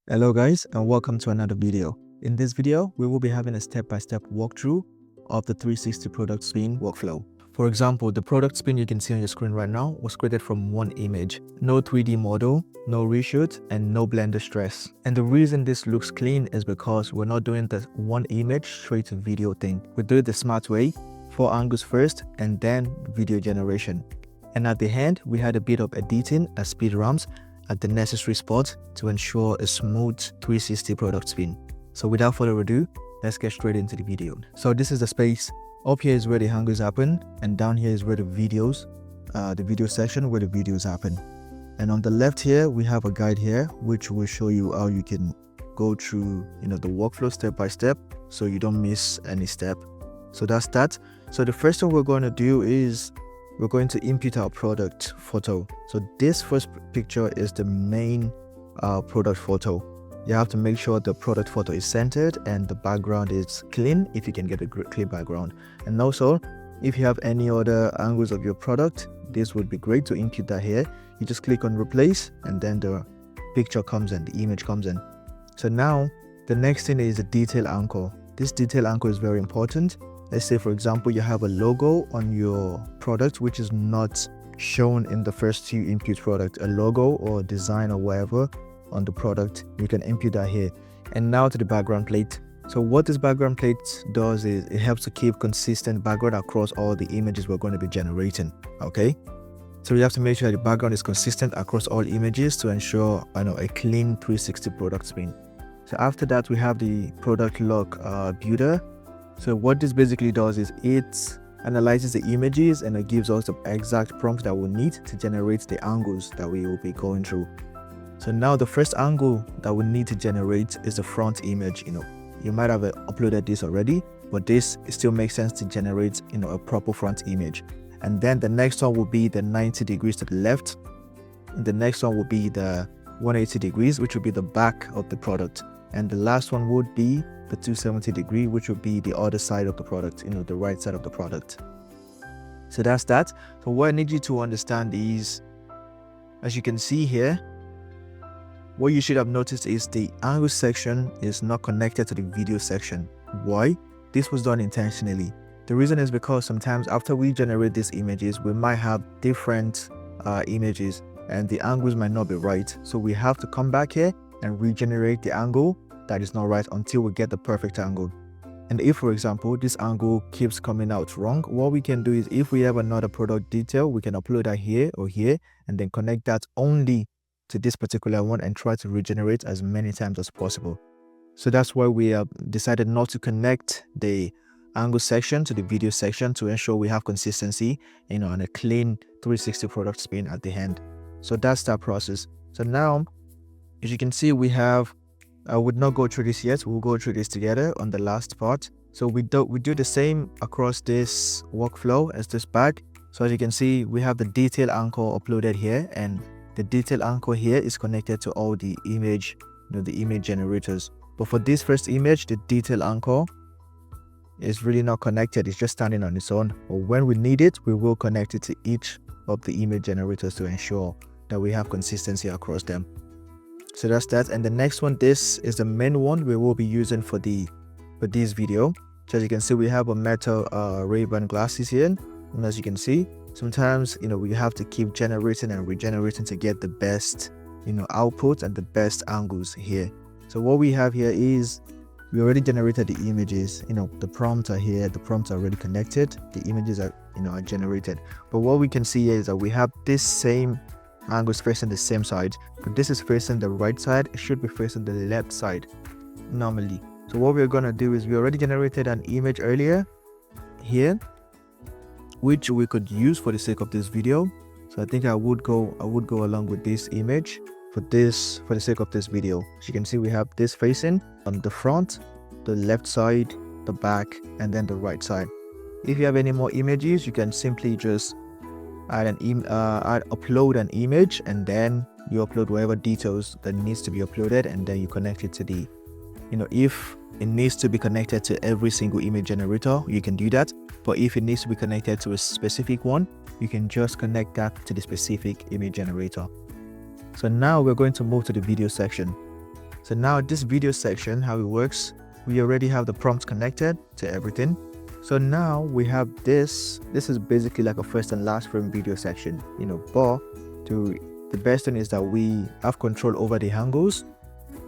Hello guys, and welcome to another video. In this video, we will be having a step-by-step walkthrough of the 360 product spin workflow. For example, the product spin you can see on your screen right now was created from one image. No 3D model, no reshoot, and no blender stress. And the reason this looks clean is because we're not doing the one image straight to video thing. We do it the smart way, 4 angles first, and then video generation. And at the end, we had a bit of editing as speed ramps at the necessary spot to ensure a smooth 360 product spin. So without further ado, let's get straight into the video. So this is the space. Up here is where the angles happen, and down here is where the video section where the videos happen. And on the left here, we have a guide here, which will show you how you can go through, the workflow step by step, so you don't miss any step. So that's that. So the first thing we're going to do is we're going to input our product photo. So this first picture is the main product photo. You have to make sure the product photo is centered and the background is clean if you can get a clean background. And also, if you have any other angles of your product, this would be great to input that here. You just click on replace and then the picture comes in, the image comes in. So now the next thing is the detail anchor. This detail anchor is very important. Let's say, for example, you have a logo on your product which is not shown in the first two input product, a logo or design or whatever on the product. You can input that here. And now to the background plate. So what this background plate does is it helps to keep consistent background across all the images we're going to be generating. Okay, so we have to make sure the background is consistent across all images to ensure a clean 360 product spin. So after that, we have the product look builder. So what this basically does is it analyzes the images and it gives us the exact prompt that we need to generate the angles that we will be going through. So now the first angle that we need to generate is the front image. You might have uploaded this already, but this still makes sense to generate a proper front image. And then the next one will be the 90 degrees to the left. And the next one will be the 180 degrees, which will be the back of the product. And the last one would be the 270 degree, which would be the other side of the product, the right side of the product. So that's that. So what I need you to understand is, as you can see here, what you should have noticed is the angle section is not connected to the video section. Why? This was done intentionally. The reason is because sometimes after we generate these images, we might have different images and the angles might not be right. So we have to come back here and regenerate the angle that is not right until we get the perfect angle. And if, for example, this angle keeps coming out wrong, what we can do is, if we have another product detail, we can upload that here or here and then connect that only to this particular one and try to regenerate as many times as possible. So that's why we have decided not to connect the angle section to the video section to ensure we have consistency, and a clean 360 product spin at the end. So that's that process. So now, as you can see, we have I would not go through this yet. We'll go through this together on the last part. So we do the same across this workflow as this part. So as you can see, we have the detail anchor uploaded here, and the detail anchor here is connected to all the image, the image generators. But for this first image, the detail anchor is really not connected. It's just standing on its own. But when we need it, we will connect it to each of the image generators to ensure that we have consistency across them. So that's that. And the next one, this is the main one we will be using for this video. So as you can see, we have a metal Ray-Ban glasses here, and as you can see, sometimes we have to keep generating and regenerating to get the best output and the best angles here. So what we have here is we already generated the images. The prompts are here, the prompts are already connected, the images are are generated. But what we can see here is that we have this same angles facing the same side, but this is facing the right side. It should be facing the left side normally. So what we're gonna do is, we already generated an image earlier here, which we could use for the sake of this video. So I think I would go along with this image for the sake of this video. As you can see, we have this facing on the front, the left side, the back, and then the right side. If you have any more images, you can simply just upload an image, and then you upload whatever details that needs to be uploaded, and then you connect it to the if it needs to be connected to every single image generator, you can do that. But if it needs to be connected to a specific one, you can just connect that to the specific image generator. So now we're going to move to the video section. So now this video section, how it works, we already have the prompt connected to everything. So now we have this is basically like a first and last frame video section, but the best thing is that we have control over the angles,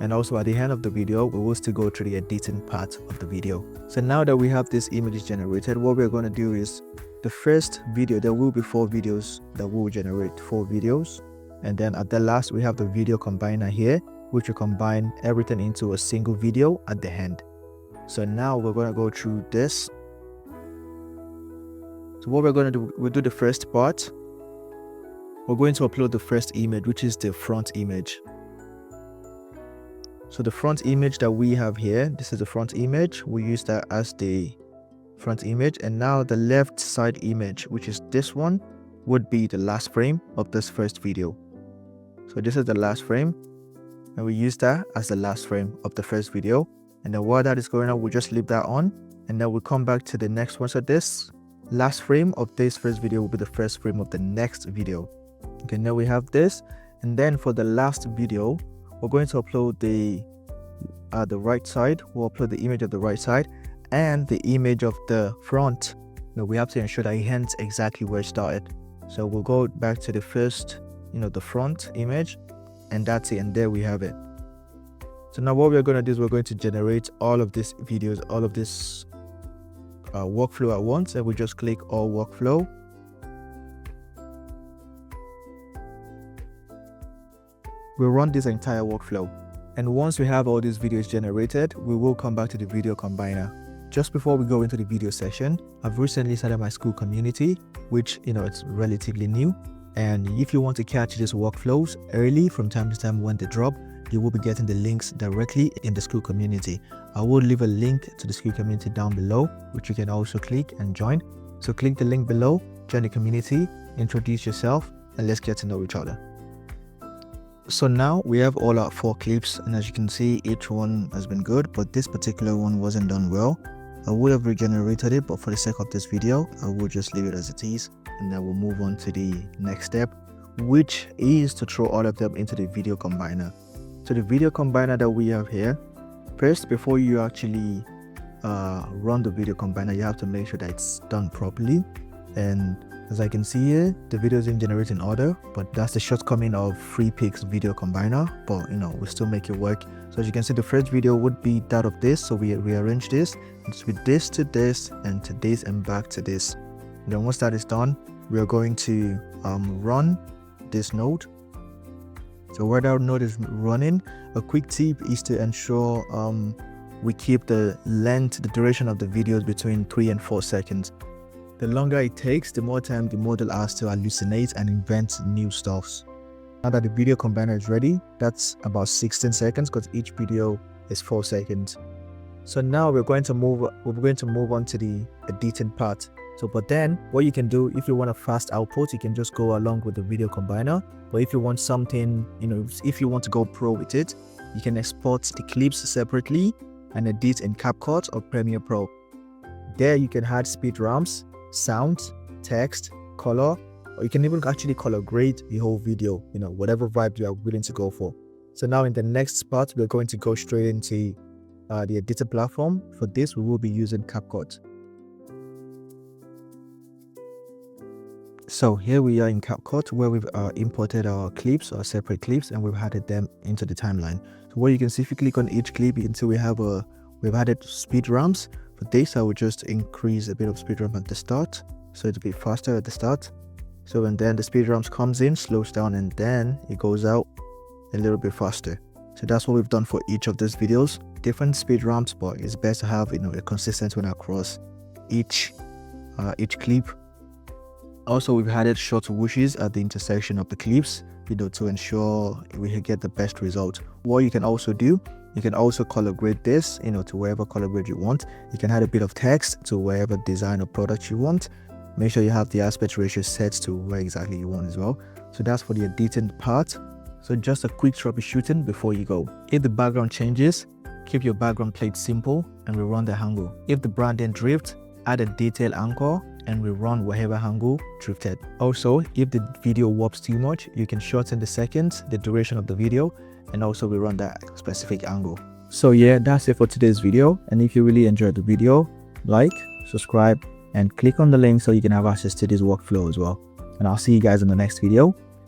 and also at the end of the video we will still go through the editing part of the video. So now that we have this image generated, what we're going to do is the first video, there will be 4 videos that will generate 4 videos, and then at the last we have the video combiner here, which will combine everything into a single video at the end. So now we're going to go through this. So what we're going to do, we'll do the first part. We're going to upload the first image, which is the front image. So the front image that we have here, this is the front image. We use that as the front image. And now the left side image, which is this one, would be the last frame of this first video. So this is the last frame, and we use that as the last frame of the first video. And then while that is going on, we'll just leave that on, and then we'll come back to the next one. So this last frame of this first video will be the first frame of the next video. Okay, now we have this, and then for the last video, we're going to upload the right side. We'll upload the image of the right side and the image of the front. Now we have to ensure that it ends exactly where it started. So we'll go back to the first, the front image, and that's it. And there we have it. So now what we're going to do is we're going to generate all of these videos, all of this workflow at once, and we just click all workflow. We'll run this entire workflow, and once we have all these videos generated, we will come back to the video combiner. Just before we go into the video session, I've recently started my school community, which it's relatively new, and if you want to catch these workflows early from time to time when they drop, you will be getting the links directly in the school community. I will leave a link to the school community down below, which you can also click and join. So click the link below, join the community, introduce yourself, and let's get to know each other. So now we have all our 4 clips, and as you can see, each one has been good, but this particular one wasn't done well. I would have regenerated it, but for the sake of this video, I will just leave it as it is, and then we'll move on to the next step, which is to throw all of them into the video combiner. So the video combiner that we have here, first, before you actually run the video combiner, you have to make sure that it's done properly. And as I can see here, the video isn't generated in order, but that's the shortcoming of Freepik's video combiner, but we'll still make it work. So as you can see, the first video would be that of this, so we rearrange this, it's with this to this, and to this, and back to this. And then once that is done, we are going to run this node. So where that node is running, a quick tip is to ensure we keep the length, the duration of the videos between 3 and 4 seconds. The longer it takes, the more time the model has to hallucinate and invent new stuffs. Now that the video combiner is ready, that's about 16 seconds because each video is 4 seconds. So now we're going to move on to the editing part. So but then what you can do, if you want a fast output, you can just go along with the video combiner. But if you want something, if you want to go pro with it, you can export the clips separately and edit in CapCut or Premiere Pro. There you can add speed ramps, sound, text, color, or you can even actually color grade the whole video, whatever vibe you are willing to go for. So now in the next part, we're going to go straight into the editor platform. For this, we will be using CapCut. So here we are in CapCut, where we've imported our clips, our separate clips, and we've added them into the timeline. So what you can see, if you click on each clip, you can see we've added speed ramps. For this, I will just increase a bit of speed ramp at the start, so it's a bit faster at the start. So and then the speed ramps comes in, slows down, and then it goes out a little bit faster. So that's what we've done for each of these videos. Different speed ramps, but it's best to have a consistent one across each clip. Also, we've added short whooshes at the intersection of the clips, to ensure we get the best result. What you can also do, you can also color grade this, to wherever color grade you want. You can add a bit of text to wherever design or product you want. Make sure you have the aspect ratio set to where exactly you want as well. So that's for the editing part. So just a quick troubleshooting before you go. If the background changes, keep your background plate simple and rerun the angle. If the branding drifts, add a detail anchor and rerun wherever angle drifted. Also, if the video warps too much, you can shorten the seconds, the duration of the video, and also we run that specific angle. So yeah, that's it for today's video. And if you really enjoyed the video, like, subscribe, and click on the link so you can have access to this workflow as well. And I'll see you guys in the next video.